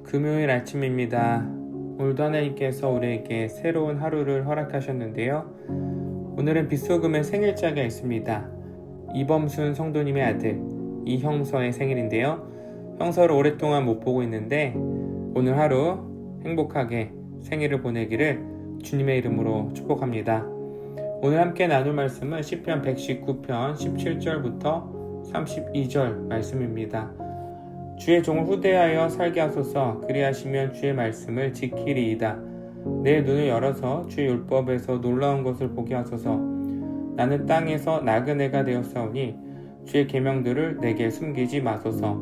금요일 아침입니다. 오늘도 하나님께서 우리에게 새로운 하루를 허락하셨는데요. 오늘은 빗소금의 생일자가 있습니다. 이범순 성도님의 아들 이형서의 생일인데요. 형서를 오랫동안 못 보고 있는데 오늘 하루 행복하게 생일을 보내기를 주님의 이름으로 축복합니다. 오늘 함께 나눌 말씀은 시편 119편 17절부터 32절 말씀입니다. 주의 종을 후대하여 살게 하소서. 그리하시면 주의 말씀을 지키리이다. 내 눈을 열어서 주의 율법에서 놀라운 것을 보게 하소서. 나는 땅에서 나그네가 되었사오니 주의 계명들을 내게 숨기지 마소서.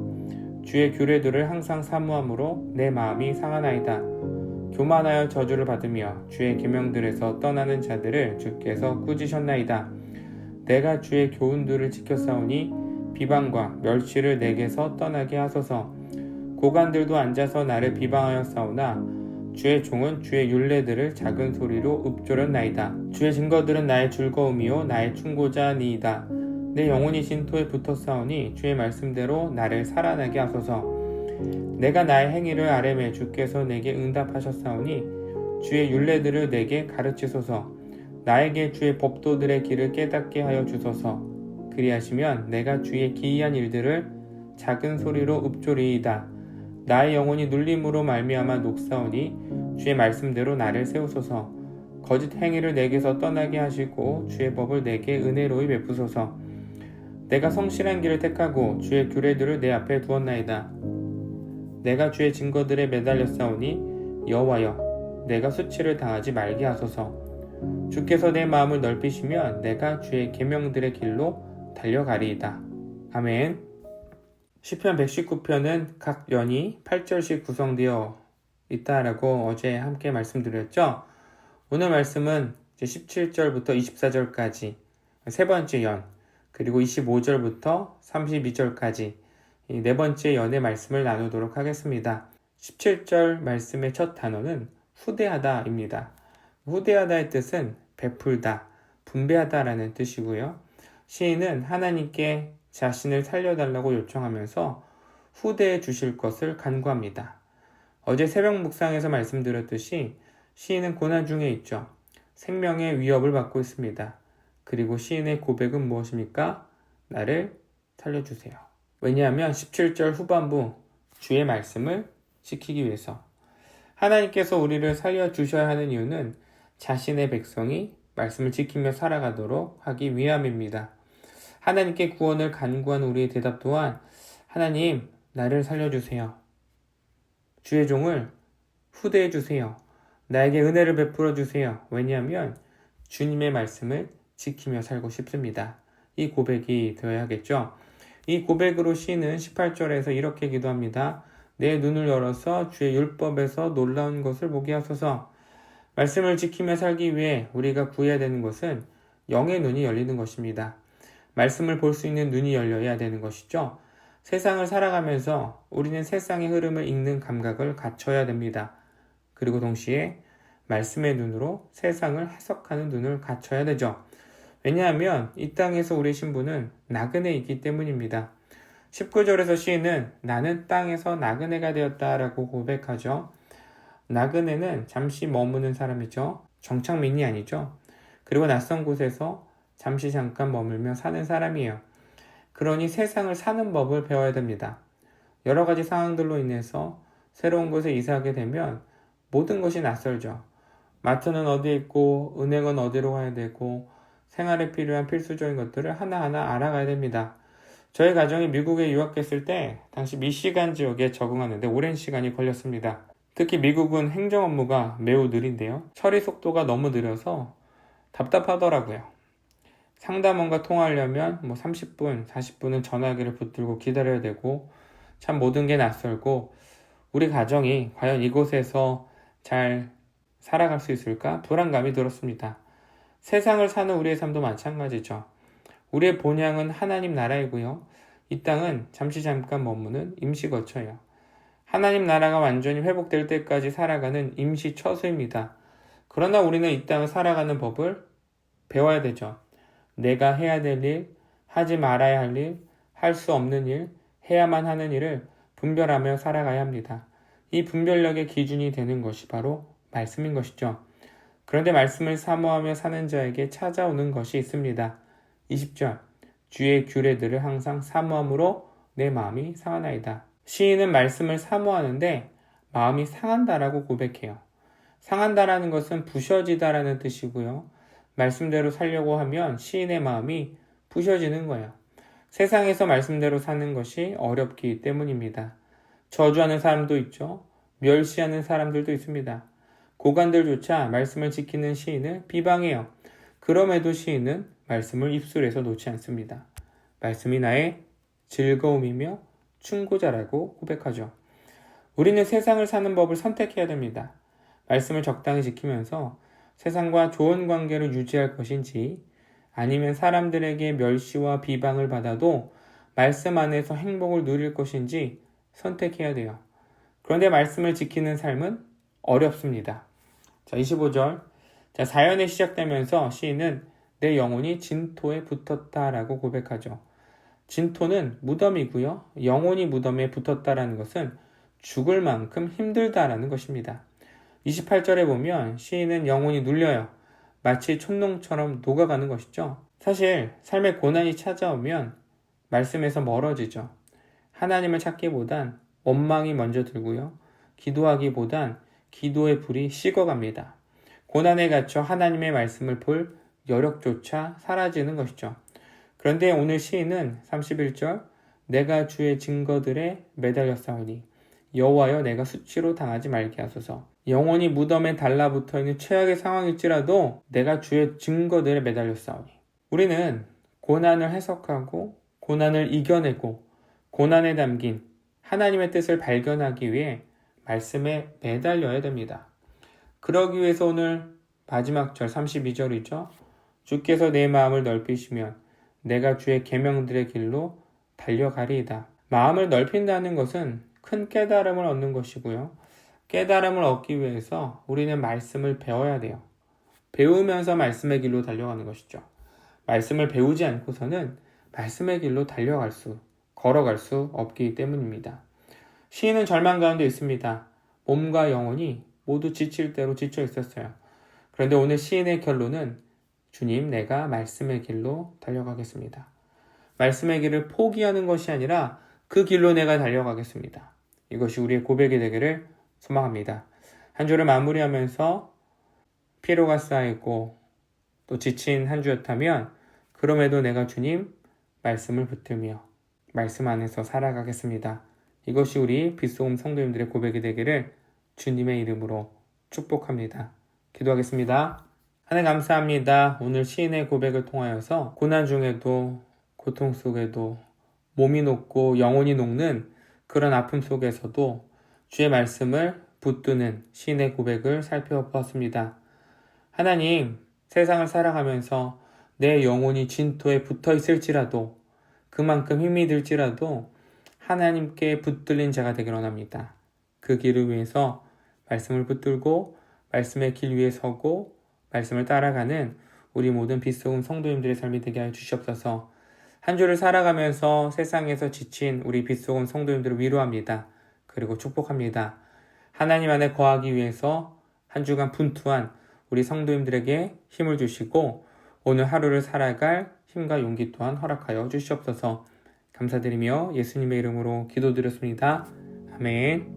주의 규례들을 항상 사모함으로 내 마음이 상하나이다. 교만하여 저주를 받으며 주의 계명들에서 떠나는 자들을 주께서 꾸짖으셨나이다. 내가 주의 교훈들을 지켰사오니 비방과 멸시를 내게서 떠나게 하소서. 고관들도 앉아서 나를 비방하였사오나 주의 종은 주의 율례들을 작은 소리로 읊조렸나이다. 주의 증거들은 나의 즐거움이요 나의 충고자니이다. 내 영혼이 진토에 붙었사오니 주의 말씀대로 나를 살아나게 하소서. 내가 나의 행위를 아뢰매 주께서 내게 응답하셨사오니 주의 율례들을 내게 가르치소서. 나에게 주의 법도들의 길을 깨닫게 하여 주소서. 그리하시면 내가 주의 기이한 일들을 작은 소리로 읊조리이다. 나의 영혼이 눌림으로 말미암아 녹사오니 주의 말씀대로 나를 세우소서. 거짓 행위를 내게서 떠나게 하시고 주의 법을 내게 은혜로이 베푸소서. 내가 성실한 길을 택하고 주의 규례들을 내 앞에 두었나이다. 내가 주의 증거들에 매달렸사오니 여호와여 내가 수치를 당하지 말게 하소서. 주께서 내 마음을 넓히시면 내가 주의 계명들의 길로 달려가리이다. 아멘. 시편 119편은 각 연이 8절씩 구성되어 있다라고 어제 함께 말씀드렸죠. 오늘 말씀은 17절부터 24절까지 세 번째 연, 그리고 25절부터 32절까지 이 네 번째 연의 말씀을 나누도록 하겠습니다. 17절 말씀의 첫 단어는 후대하다입니다. 후대하다의 뜻은 베풀다, 분배하다라는 뜻이고요. 시인은 하나님께 자신을 살려달라고 요청하면서 후대해 주실 것을 간구합니다. 어제 새벽 묵상에서 말씀드렸듯이 시인은 고난 중에 있죠. 생명의 위협을 받고 있습니다. 그리고 시인의 고백은 무엇입니까? 나를 살려주세요. 왜냐하면 17절 후반부 주의 말씀을 지키기 위해서 하나님께서 우리를 살려주셔야 하는 이유는 자신의 백성이 말씀을 지키며 살아가도록 하기 위함입니다. 하나님께 구원을 간구한 우리의 대답 또한 하나님 나를 살려주세요. 주의 종을 후대해 주세요. 나에게 은혜를 베풀어 주세요. 왜냐하면 주님의 말씀을 지키며 살고 싶습니다. 이 고백이 되어야겠죠. 이 고백으로 시인은 18절에서 이렇게 기도합니다. 내 눈을 열어서 주의 율법에서 놀라운 것을 보게 하소서. 말씀을 지키며 살기 위해 우리가 구해야 되는 것은 영의 눈이 열리는 것입니다. 말씀을 볼 수 있는 눈이 열려야 되는 것이죠. 세상을 살아가면서 우리는 세상의 흐름을 읽는 감각을 갖춰야 됩니다. 그리고 동시에 말씀의 눈으로 세상을 해석하는 눈을 갖춰야 되죠. 왜냐하면 이 땅에서 우리의 신분은 나그네이기 때문입니다. 19절에서 시인은 나는 땅에서 나그네가 되었다라고 고백하죠. 나그네는 잠시 머무는 사람이죠. 정착민이 아니죠. 그리고 낯선 곳에서 잠깐 머물며 사는 사람이에요. 그러니 세상을 사는 법을 배워야 됩니다. 여러 가지 상황들로 인해서 새로운 곳에 이사하게 되면 모든 것이 낯설죠. 마트는 어디에 있고 은행은 어디로 가야 되고 생활에 필요한 필수적인 것들을 하나하나 알아가야 됩니다. 저희 가정이 미국에 유학했을 때 당시 미시간 지역에 적응하는데 오랜 시간이 걸렸습니다. 특히 미국은 행정 업무가 매우 느린데요. 처리 속도가 너무 느려서 답답하더라고요. 상담원과 통화하려면 30분, 40분은 전화기를 붙들고 기다려야 되고 참 모든 게 낯설고 우리 가정이 과연 이곳에서 잘 살아갈 수 있을까? 불안감이 들었습니다. 세상을 사는 우리의 삶도 마찬가지죠. 우리의 본향은 하나님 나라이고요. 이 땅은 잠깐 머무는 임시 거처예요. 하나님 나라가 완전히 회복될 때까지 살아가는 임시 처소입니다. 그러나 우리는 이 땅을 살아가는 법을 배워야 되죠. 내가 해야 될 일, 하지 말아야 할 일, 할 수 없는 일, 해야만 하는 일을 분별하며 살아가야 합니다. 이 분별력의 기준이 되는 것이 바로 말씀인 것이죠. 그런데 말씀을 사모하며 사는 자에게 찾아오는 것이 있습니다. 20절 주의 규례들을 항상 사모함으로 내 마음이 상하나이다. 시인은 말씀을 사모하는데 마음이 상한다라고 고백해요. 상한다라는 것은 부셔지다라는 뜻이고요. 말씀대로 살려고 하면 시인의 마음이 부셔지는 거예요. 세상에서 말씀대로 사는 것이 어렵기 때문입니다. 저주하는 사람도 있죠. 멸시하는 사람들도 있습니다. 고관들조차 말씀을 지키는 시인을 비방해요. 그럼에도 시인은 말씀을 입술에서 놓지 않습니다. 말씀이 나의 즐거움이며 충고자라고 고백하죠. 우리는 세상을 사는 법을 선택해야 됩니다. 말씀을 적당히 지키면서 세상과 좋은 관계를 유지할 것인지 아니면 사람들에게 멸시와 비방을 받아도 말씀 안에서 행복을 누릴 것인지 선택해야 돼요. 그런데 말씀을 지키는 삶은 어렵습니다. 자, 25절. 자, 사연이 시작되면서 시인은 내 영혼이 진토에 붙었다라고 고백하죠. 진토는 무덤이고요. 영혼이 무덤에 붙었다라는 것은 죽을 만큼 힘들다라는 것입니다. 28절에 보면 시인은 영혼이 눌려요. 마치 촛농처럼 녹아가는 것이죠. 사실 삶의 고난이 찾아오면 말씀에서 멀어지죠. 하나님을 찾기보단 원망이 먼저 들고요. 기도하기보단 기도의 불이 식어갑니다. 고난에 갇혀 하나님의 말씀을 볼 여력조차 사라지는 것이죠. 그런데 오늘 시인은 31절 내가 주의 증거들에 매달렸사오니 여호와여 내가 수치로 당하지 말게 하소서. 영혼이 무덤에 달라붙어 있는 최악의 상황일지라도 내가 주의 증거들에 매달렸사오니. 우리는 고난을 해석하고 고난을 이겨내고 고난에 담긴 하나님의 뜻을 발견하기 위해 말씀에 매달려야 됩니다. 그러기 위해서 오늘 마지막 절 32절이죠. 주께서 내 마음을 넓히시면 내가 주의 계명들의 길로 달려가리이다. 마음을 넓힌다는 것은 큰 깨달음을 얻는 것이고요. 깨달음을 얻기 위해서 우리는 말씀을 배워야 돼요. 배우면서 말씀의 길로 달려가는 것이죠. 말씀을 배우지 않고서는 말씀의 길로 걸어갈 수 없기 때문입니다. 시인은 절망 가운데 있습니다. 몸과 영혼이 모두 지칠 대로 지쳐 있었어요. 그런데 오늘 시인의 결론은 주님, 내가 말씀의 길로 달려가겠습니다. 말씀의 길을 포기하는 것이 아니라 그 길로 내가 달려가겠습니다. 이것이 우리의 고백이 되기를 소망합니다. 한 주를 마무리하면서 피로가 쌓이고 또 지친 한 주였다면 그럼에도 내가 주님 말씀을 붙들며 말씀 안에서 살아가겠습니다. 이것이 우리 빗소금 성도님들의 고백이 되기를 주님의 이름으로 축복합니다. 기도하겠습니다. 하나님 감사합니다. 오늘 시인의 고백을 통하여서 고난 중에도 고통 속에도 몸이 녹고 영혼이 녹는 그런 아픔 속에서도 주의 말씀을 붙드는 시인의 고백을 살펴보았습니다. 하나님, 세상을 살아가면서 내 영혼이 진토에 붙어 있을지라도 그만큼 힘이 들지라도 하나님께 붙들린 자가 되길 원합니다. 그 길을 위해서 말씀을 붙들고 말씀의 길 위에 서고 말씀을 따라가는 우리 모든 빗소금 성도님들의 삶이 되게 하여 주시옵소서. 한 주를 살아가면서 세상에서 지친 우리 빗소금 성도님들을 위로합니다. 그리고 축복합니다. 하나님 안에 거하기 위해서 한 주간 분투한 우리 성도님들에게 힘을 주시고 오늘 하루를 살아갈 힘과 용기 또한 허락하여 주시옵소서. 감사드리며 예수님의 이름으로 기도드렸습니다. 아멘.